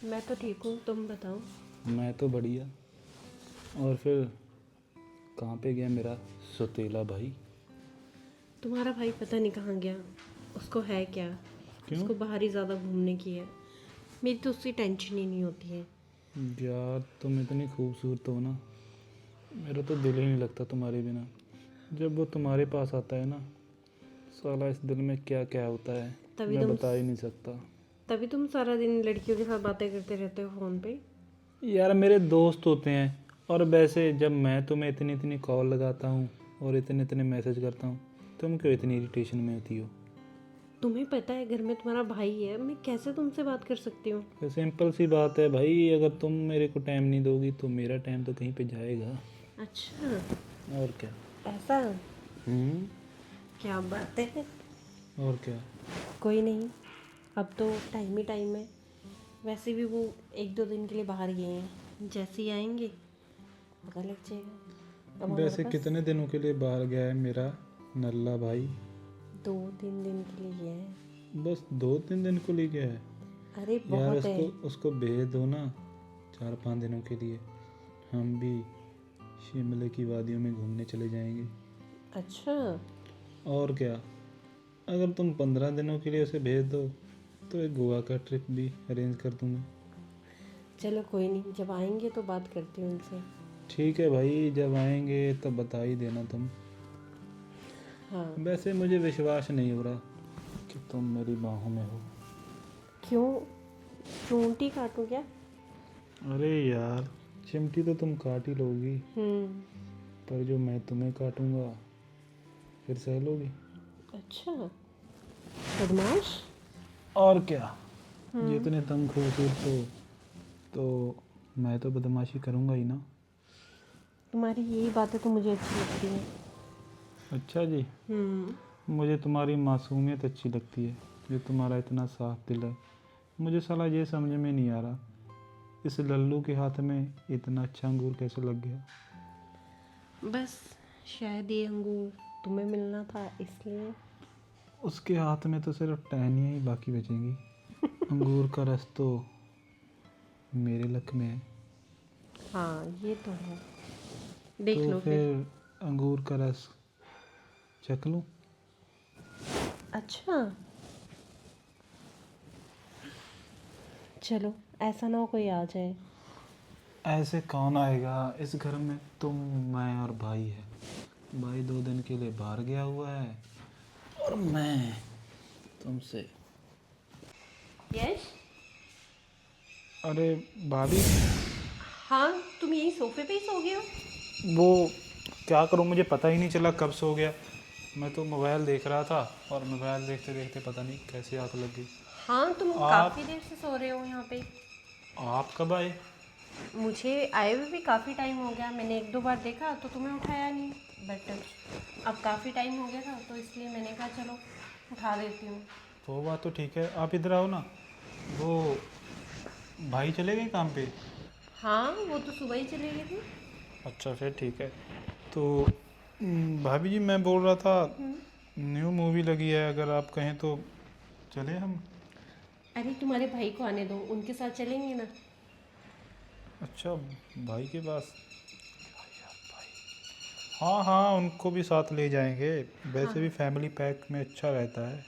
मैं तो ठीक हूँ, तुम बताओ। मैं तो बढ़िया। और फिर कहाँ पे गया मेरा सौतेला भाई? तुम्हारा भाई पता नहीं कहाँ गया। उसको है क्या? क्यों? उसको बाहर ही ज़्यादा घूमने की है। मेरी तो उसकी टेंशन ही नहीं होती है। यार तुम इतनी खूबसूरत हो ना, मेरा तो दिल ही नहीं लगता तुम्हारे बिना। जब वो तुम्हारे पास आता है ना, साला इस दिल में क्या क्या होता है तभी मैं तुम बता ही नहीं सकता। तभी तुम सारा दिन लड़कियों के साथ बातें करते रहते हो फ़ोन पे। यार मेरे दोस्त होते हैं, और वैसे जब मैं तुम्हें इतनी इतनी कॉल लगाता हूँ और इतने इतने मैसेज करता हूँ, तुम क्यों इतनी इरिटेशन में होती हो? तुम्हें पता है घर में तुम्हारा भाई है, मैं कैसे तुमसे बात कर सकती हूँ? तो सिंपल सी बात है भाई, अगर तुम मेरे को टाइम नहीं दोगी तो मेरा टाइम तो कहीं पे जाएगा। अच्छा, और क्या। ऐसा? हम्म। क्या बात है। और क्या। कोई नहीं, अब तो टाइम ही टाइम है। वैसे भी वो 1-2 दिन के लिए बाहर गए हैं, जैसे ही आएंगे पता लग जाएगा। अब हमारे वैसे पास कितने दिनों के लिए बाहर गया है मेरा नल्ला भाई? 2-3 दिन के लिए गए हैं। बस 2-3 दिन को लिए गया है? अरे यार बहुत है। उसको उसको भेज दो ना, 4-5 दिनों के लिए। हम भी शिमले की वादियों में घूमने चले जाएंगे। अच्छा, और क्या। अगर तुम 15 दिनों के लिए उसे भेज दो तो एक गोवा का ट्रिप भी अरेंज कर दूंगा। चलो कोई नहीं, जब आएंगे तो बात करती हूँ उनसे। ठीक है भाई, जब आएंगे तब बता ही देना तुम। हाँ। वैसे मुझे विश्वास नहीं हो रहा कि तुम मेरी बाहों में हो। क्यों? चूंटी काटूं क्या? अरे यार, चिमटी तो तुम काट ही लोगी, हम्म। पर जो मैं तुम्हें काटूंगा फिर सह लोगी। अच्छा, बदमाश। और क्या। हम्म। जितने तुम खूबसूरत हो तो मैं तो बदमाशी करूंगा ही ना। तुम्हारी यही बातें तो मुझे अच्छी लगती हैं। अच्छा जी। हम्म। मुझे तुम्हारी मासूमियत अच्छी लगती है, जो तुम्हारा इतना साफ दिल है। मुझे साला ये समझ में नहीं आ रहा, इस लल्लू के हाथ में इतना अच्छा अंगूर कैसे लग गया। बस, शायद ये अंगूर तुम्हें मिलना था इसलिए। उसके हाथ में तो सिर्फ टहनियाँ ही बाकी बचेंगी, अंगूर का रस तो मेरे लक में है। हाँ, ये तो है। देख तो लो फिर। फिर अंगूर का रस चख लूँ? अच्छा, चलो, ऐसा ना हो कोई आ जाए। ऐसे कौन आएगा इस घर में? तुम, मैं और भाई है। भाई 2 दिन के लिए बाहर गया हुआ है, और मैं तुमसे। यश। अरे भाभी। हाँ, तुम यही सोफे पे ही सो गए हो? वो क्या करूं, मुझे पता ही नहीं चला कब सो गया। मैं तो मोबाइल देख रहा था, और मोबाइल देखते देखते पता नहीं कैसे आंख लग गई। हाँ, तुम आप काफ़ी देर से सो रहे हो यहाँ पे। आप कब आए? मुझे आए हुए भी काफ़ी टाइम हो गया, मैंने 1-2 बार देखा तो तुम्हें उठाया नहीं। बट अब काफ़ी टाइम हो गया था तो इसलिए मैंने कहा चलो उठा देती हूँ। वो बात तो ठीक है, आप इधर आओ ना। वो भाई चले गए काम पे? हाँ, वो तो सुबह ही चले गए थे। अच्छा फिर ठीक है। तो भाभी जी, मैं बोल रहा था, न्यू मूवी लगी है, अगर आप कहें तो चले हम। अरे तुम्हारे भाई को आने दो, उनके साथ चलेंगे ना। अच्छा, भाई के पास? हाँ हाँ, उनको भी साथ ले जाएंगे। वैसे भी हाँ। फैमिली पैक में अच्छा रहता है।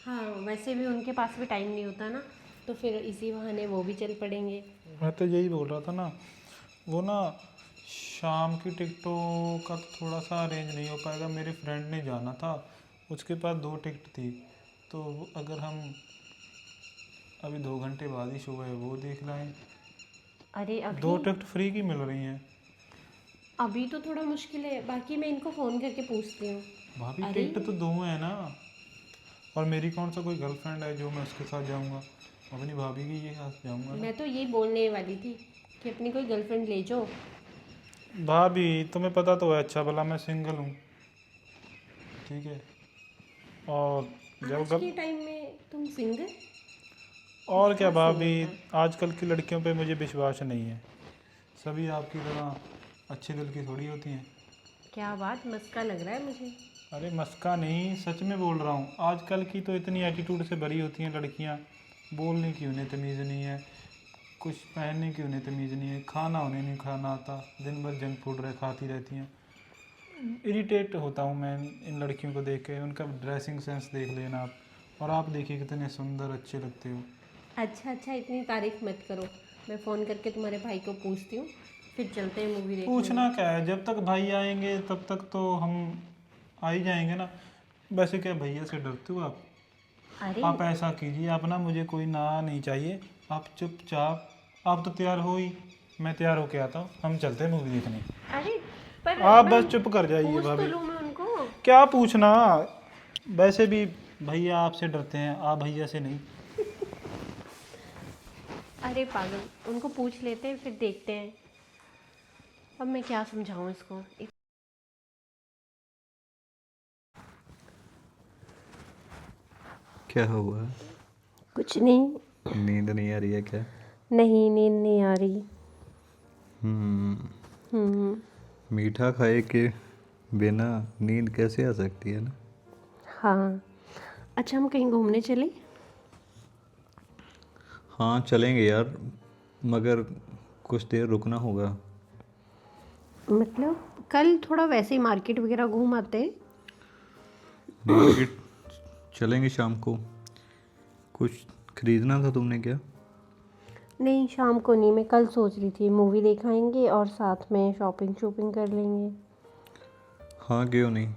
हाँ, वैसे भी उनके पास भी टाइम नहीं होता ना, तो फिर इसी बहाने वो भी चल पड़ेंगे। मैं तो यही बोल रहा था ना, वो ना शाम की टिकटों का तो थोड़ा सा अरेंज नहीं हो पाएगा, मेरे फ्रेंड ने जाना था, उसके पास 2 टिकट थी। तो अगर हम अभी 2 घंटे बाद ही शो है वो देख लाएं। अरे 2 टिकट फ्री की मिल रही हैं। अभी तो थोड़ा मुश्किल है, बाकी मैं इनको फ़ोन करके पूछती हूँ। भाभी अरे, टिकट तो 2 है ना, और मेरी कौन सा कोई गर्लफ्रेंड है जो मैं उसके साथ जाऊंगा? अपनी भाभी की ये साथ जाऊंगा ना। मैं तो ये बोलने वाली थी कि अपनी कोई गर्लफ्रेंड ले जाओ। भाभी तुम्हें पता तो है अच्छा भला मैं सिंगल हूँ, ठीक है। और जब आज के टाइम में तुम सिंगल? और क्या विश्वास नहीं भाभी, होता। आजकल की लड़कियों पे मुझे विश्वास नहीं है। सभी आपकी तरह अच्छे दिल की थोड़ी होती हैं। क्या बात, मस्का लग रहा है मुझे। अरे मस्का नहीं, सच में बोल रहा हूँ। आजकल की तो इतनी एटीट्यूड से भरी होती हैं लड़कियाँ, बोलने की उन्हें तमीज़ नहीं है। कुछ पहनने की उन्हें तमीज़ नहीं है, खाना उन्हें नहीं खाना आता, दिन भर जंक फूड खाती रहती हैं। इरिटेट होता हूँ मैं इन लड़कियों को देख के। उनका ड्रेसिंग सेंस देख लेना आप, और आप देखिए कितने सुंदर अच्छे लगते हो। अच्छा अच्छा, इतनी तारीफ मत करो। मैं फ़ोन करके तुम्हारे भाई को पूछती हूँ, फिर चलते हैं मूवी देखने। पूछना क्या है, जब तक भाई आएंगे तब तक तो हम आ ही जाएंगे ना। वैसे क्या भैया से डरते हो आप? अरे आप ऐसा कीजिए, आप ना, मुझे कोई ना नहीं चाहिए, आप चुपचाप, आप तो तैयार हो ही, मैं तैयार होके आता हूँ, हम चलते हैं मूवी देखने। अरे, पर आप मैं बस चुप कर जाइए पूछ तो भाभी। लूँ मैं उनको। क्या पूछना, वैसे भी भैया आपसे डरते हैं, आप भैया से नहीं। अरे पागल, उनको पूछ लेते हैं फिर देखते हैं। अब मैं क्या समझाऊँ इसको। क्या हुआ? कुछ नहीं। नींद नहीं आ रही है क्या? नहीं, नींद नहीं आ रही। हम्म मीठा खाए के बिना नींद कैसे आ सकती है ना? हाँ। अच्छा, हम कहीं घूमने चले? हाँ चलेंगे यार, मगर कुछ देर रुकना होगा। मतलब कल थोड़ा वैसे ही मार्केट वगैरह घूम आते हैं। मार्केट चलेंगे शाम को। कुछ खरीदना था तुमने क्या? नहीं, शाम को नहीं, मैं कल सोच रही थी मूवी देखाएंगे और साथ में शॉपिंग शॉपिंग कर लेंगे। हाँ क्यों नहीं,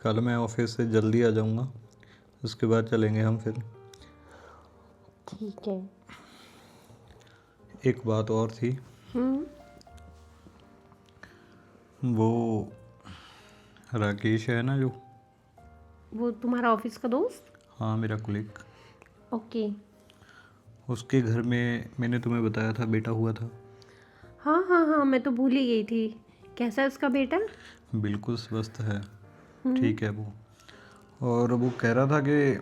कल मैं ऑफिस से जल्दी आ जाऊँगा, उसके बाद चलेंगे हम फिर। ठीक है। एक बात और थी, हम्म। वो राकेश है ना जो, वो तुम्हारा ऑफिस का दोस्त? हाँ मेरा कुलिक, ओके। उसके घर में मैंने तुम्हें बताया था बेटा हुआ था। हाँ हाँ हाँ, मैं तो भूल ही गई थी। कैसा है उसका बेटा? बिल्कुल स्वस्थ है, ठीक है वो। और वो कह रहा था कि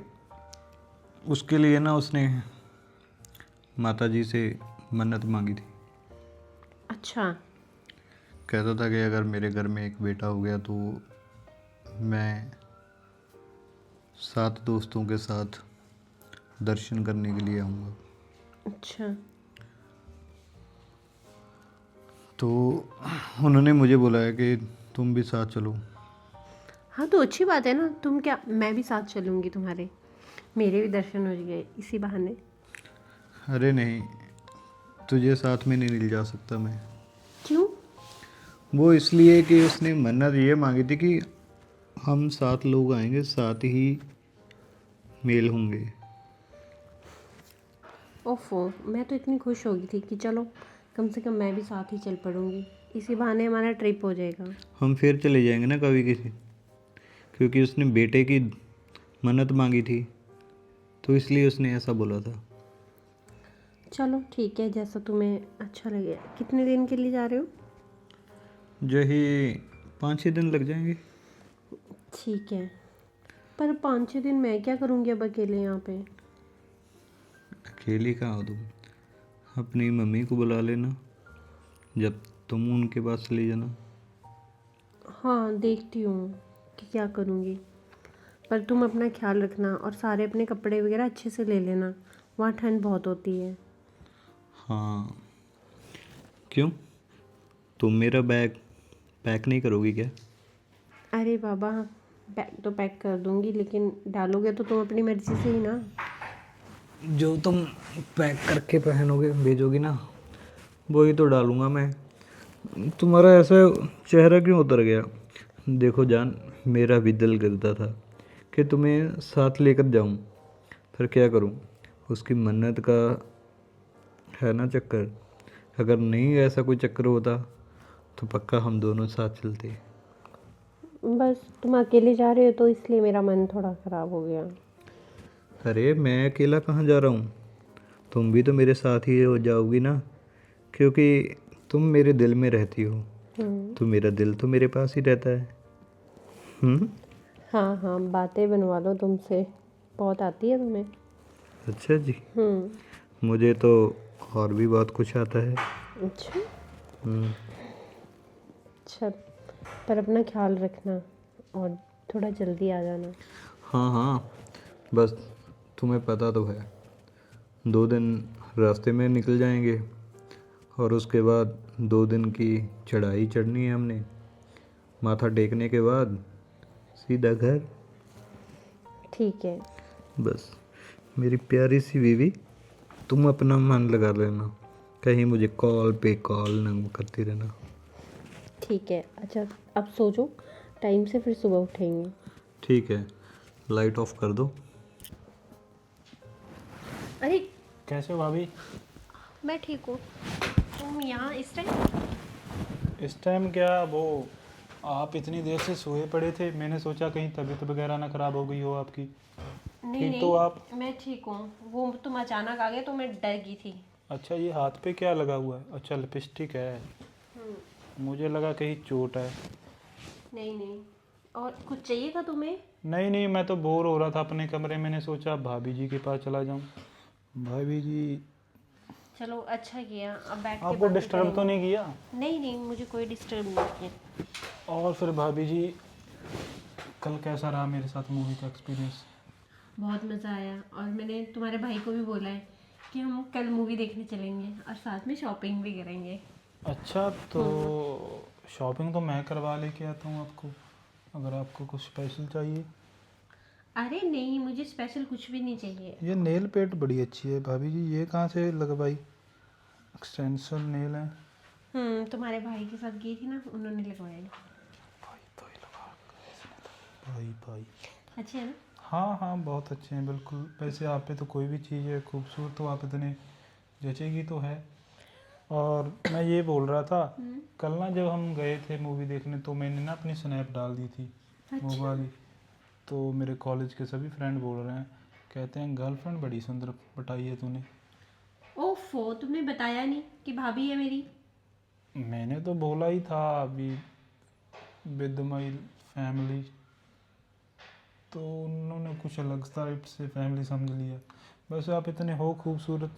उसके लिए ना उसने माता जी से मन्नत मांगी थी। अच्छा। कहता था कि अगर मेरे घर में एक बेटा हो गया तो मैं 7 दोस्तों के साथ दर्शन करने के लिए आऊँगा। अच्छा। तो उन्होंने मुझे बुलाया कि तुम भी साथ चलो। हाँ, तो अच्छी बात है ना। तुम क्या, मैं भी साथ चलूँगी तुम्हारे। मेरे भी दर्शन हो गए इसी बहाने। अरे नहीं, तुझे साथ में नहीं ले जा सकता मैं। क्यों? वो इसलिए कि उसने मन्नत ये मांगी थी कि हम 7 लोग आएंगे, 7 ही मेल होंगे। ओफो, मैं तो इतनी खुश हो गई थी कि चलो कम से कम मैं भी साथ ही चल पड़ूंगी। इसी बहाने हमारा ट्रिप हो जाएगा। हम फिर चले जाएंगे ना कभी किसी, क्योंकि उसने बेटे की मन्नत मांगी थी, तो इसलिए उसने ऐसा बोला था। चलो ठीक है, जैसा तुम्हें अच्छा लगे। कितने दिन के लिए जा रहे हो? यही 5-6 दिन लग जाएंगे। ठीक है, पर 5-6 दिन मैं क्या करूँगी अब अकेले यहाँ पे? अकेली कहाँ हो तुम, अपनी मम्मी को बुला लेना, जब तुम उनके पास चली जाना। हाँ, देखती हूँ कि क्या करूँगी। पर तुम अपना ख्याल रखना और सारे अपने कपड़े वगैरह अच्छे से ले लेना, वहाँ ठंड बहुत होती है। हाँ क्यों, तुम मेरा बैग पैक नहीं करोगी क्या? अरे बाबा, बैग तो पैक कर दूँगी, लेकिन डालोगे तो तुम अपनी मर्ज़ी से ही ना। जो तुम पैक करके पहनोगे भेजोगी ना, वही तो डालूंगा मैं। तुम्हारा ऐसा चेहरा क्यों उतर गया? देखो जान, मेरा भी दिल करता था कि तुम्हें साथ लेकर जाऊं, पर क्या करूं, उसकी मन्नत का है ना चक्कर। अगर नहीं ऐसा कोई चक्कर होता तो पक्का हम दोनों साथ चलते। बस तुम अकेले जा रहे हो तो इसलिए मेरा मन थोड़ा ख़राब हो गया। अरे मैं अकेला कहाँ जा रहा हूँ, तुम भी तो मेरे साथ ही हो जाओगी ना, क्योंकि तुम मेरे दिल में रहती हो, तो मेरा दिल तो मेरे पास ही रहता है। हाँ हाँ, बातें बनवा लो तुमसे, बहुत आती है तुम्हें। अच्छा जी, मुझे तो और भी बहुत कुछ आता है। अच्छा। हम्म, अच्छा, पर अपना ख्याल रखना और थोड़ा जल्दी आ जाना। हाँ हाँ, बस तुम्हें पता तो है, 2 दिन रास्ते में निकल जाएंगे और उसके बाद 2 दिन की चढ़ाई चढ़नी है हमने। माथा टेकने के बाद सीधा घर। ठीक है। बस मेरी प्यारी सी बीवी, तुम अपना मन लगा लेना, कहीं मुझे कॉल पे कॉल न करती रहना। ठीक है, अच्छा अब सो जाओ टाइम से, फिर सुबह उठेंगे। ठीक है, लाइट ऑफ कर दो। अरे कैसे हो भाभी? मैं ठीक हूँ, तुम यहाँ इस टाइम? इस टाइम क्या, वो आप इतनी देर से सोए पड़े थे, मैंने सोचा कहीं तबीयत वगैरह ना खराब हो गई हो आपकी। नहीं ठीक तो आप? मैं ठीक हूँ, वो तुम अचानक आ गए तो मैं डर गई थी। अच्छा, ये हाथ पे क्या लगा हुआ है? अच्छा, लिपस्टिक है। मुझे लगा कहीं चोट है। नहीं नहीं, और कुछ चाहिए था तुम्हें? नहीं नहीं, मैं तो बोर हो रहा था अपने कमरे में, मैंने सोचा भाभी जी के पास चला जाऊं। भाभी जी, चलो अच्छा किया, अब बैठ के आपको बातें डिस्टर्ब तो करेंगे। नहीं किया? नहीं नहीं, मुझे कोई डिस्टर्ब नहीं किया। और फिर भाभी जी, कल कैसा रहा मेरे साथ मूवी का एक्सपीरियंस? बहुत मज़ा आया, और मैंने तुम्हारे भाई को भी बोला है कि हम कल मूवी देखने चलेंगे और साथ में शॉपिंग भी करेंगे। अच्छा, तो शॉपिंग तो मैं करवा लेके आता हूँ आपको, अगर आपको कुछ स्पेशल चाहिए। अरे नहीं, मुझे स्पेशल कुछ भी नहीं चाहिए। ये नेल पेंट बड़ी अच्छी है भाभी जी, ये कहाँ से लगवाई? एक्सटेंशन नेल है। तुम्हारे भाई के साथ गई थी ना, उन्होंने लगवाया। भाई भाई, अच्छे है ना? हाँ हाँ, बहुत अच्छे हैं बिल्कुल। वैसे आप पे तो कोई भी चीज़ है खूबसूरत, तो आप इतने जचेगी तो है। और मैं ये बोल रहा था, कल ना जब हम गए थे मूवी देखने, तो मैंने ना अपनी स्नैप डाल दी थी वो अच्छा। वाली। तो मेरे कॉलेज के सभी फ्रेंड बोल रहे हैं, कहते हैं गर्लफ्रेंड बड़ी सुंदर पटाई है तूने। ओफो, तुमने बताया नहीं कि भाभी है मेरी। मैंने तो बोला ही था अभी, विद माई फैमिली, तो उन्होंने कुछ अलग टाइप से फैमिली समझ लिया। वैसे आप इतने हो खूबसूरत,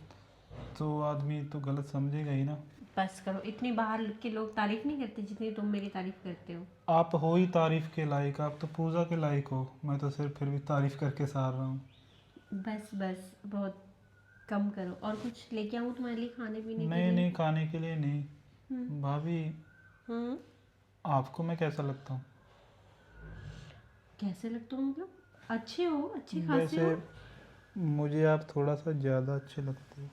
तो आदमी तो गलत समझेगा ही ना। बस करो, इतनी बाहर के लोग तारीफ नहीं करते जितनी तुम मेरी तारीफ करते हो। आप हो ही तारीफ के लायक, आप तो पूजा के लायक हो। मैं तो सिर्फ फिर भी तारीफ करके सहार रहा हूँ। बस बस, बहुत कम करो। और कुछ लेके आऊँ तुम्हारे लिए खाने पीने के नहीं लिए? नहीं, खाने के लिए नहीं। भाभी, हम्म आपको मैं कैसा लगता हूँ? कैसे लगता हूँ मतलब? अच्छे हो, अच्छे खासे वैसे हो। मुझे आप थोड़ा सा ज़्यादा अच्छे लगते हो।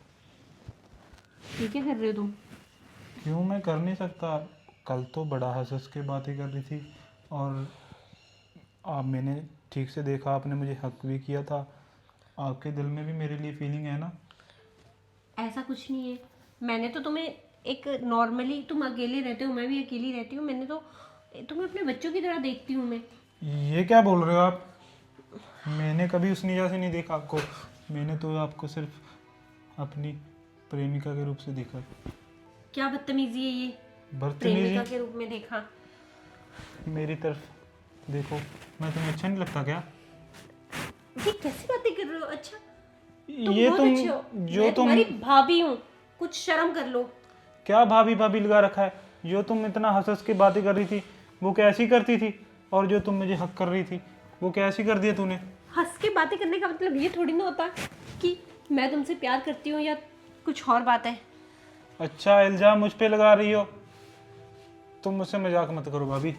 ये क्या कर रहे हो तुम? क्यों, मैं कर नहीं सकता? कल तो बड़ा हंस हंस के बातें कर रही थी, और आप, मैंने ठीक से देखा, आपने मुझे हक भी किया था। आपके दिल में भी मेरे लिए फीलिंग है ना? ऐसा कुछ नहीं है, मैंने तो तुम्हें एक नॉर्मली, तुम अकेले रहते हो, मैं भी अकेली रहती हूँ, मैंने तो तुम्हें अपने बच्चों की तरह देखती हूँ मैं। ये क्या बोल रहे हो आप? मैंने कभी उस निगाह से नहीं देखा आपको। मैंने तो आपको सिर्फ अपनी प्रेमिका के रूप से देखा। क्या बदतमीजी है ये, बदतमीजी? प्रेमिका के रूप में देखा? मेरी तरफ देखो, मैं तुम्हें अच्छा नहीं लगता क्या? ये कैसी बातें कर रहे हो? अच्छा, तुम ये बहुत तुम अच्छे हो, जो मैं तुम तुम्हारी भाभी हूँ, कुछ शर्म कर लो। क्या भाभी भाभी लगा रखा है? जो तुम इतना हंस हंस के बातें कर रही थी, वो कैसी करती थी? और जो तुम मुझे हक कर रही थी, वो कैसी कर दिया तूने? हंस के बातें करने का मतलब ये थोड़ी ना होता कि मैं तुमसे प्यार करती हूँ या कुछ और बात है। अच्छा, इल्जाम मुझ पे लगा रही हो? तुम मुझसे मजाक मत करो भाभी,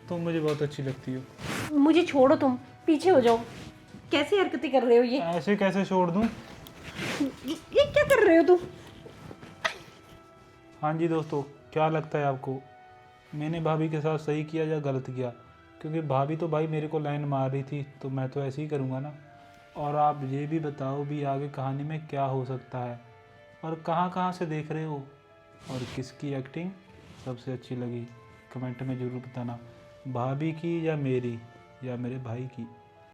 तुम मुझे बहुत अच्छी लगती हो। मुझे छोड़ो, तुम पीछे हो जाओ। कैसी हरकतें कर रहे हो ये? ऐसे कैसे छोड़ दूं? ये क्या कर रहे हो तुम? हाँ जी दोस्तों, क्या लगता है आपको, मैंने भाभी के साथ सही किया या गलत किया? क्योंकि भाभी तो भाई मेरे को लाइन मार रही थी, तो मैं तो ऐसे ही करूँगा ना। और आप ये भी बताओ भी आगे कहानी में क्या हो सकता है, और कहाँ कहाँ से देख रहे हो, और किसकी एक्टिंग सबसे अच्छी लगी, कमेंट में ज़रूर बताना। भाभी की या मेरी या मेरे भाई की।